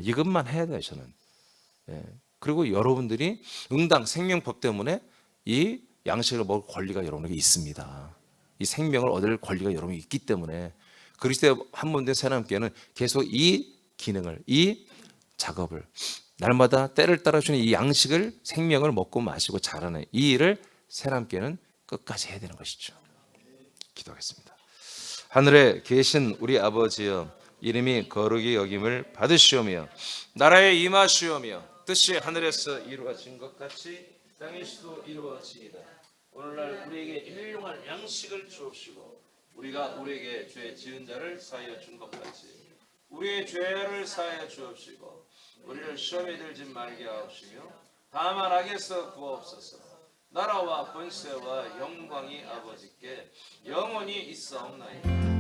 이것만 해야 돼요 저는. 그리고 여러분들이 응당 생명법 때문에 이 양식을 먹을 권리가 여러분에게 있습니다. 이 생명을 얻을 권리가 여러분에게 있기 때문에 그리스도의 한 몸 된 새하나님께는 계속 이 기능을 이 작업을 날마다 때를 따라주는 이 양식을 생명을 먹고 마시고 자라는 이 일을 새하나님께는 끝까지 해야 되는 것이죠. 기도하겠습니다. 하늘에 계신 우리 아버지여 이름이 거룩히 여김을 받으시오며 나라에 임하시오며 뜻이 하늘에서 이루어진 것 같이 땅에서도 이루어지이다. 오늘날 우리에게 일용할 양식을 주옵시고 우리가 우리에게 죄 지은 자를 사하여 준 것 같이 우리의 죄를 사하여 주옵시고 우리를 시험에 들지 말게 하옵시며 다만 악에서 구하옵소서. 나라와 권세와 영광이 아버지께 영원히 있사옵나이다.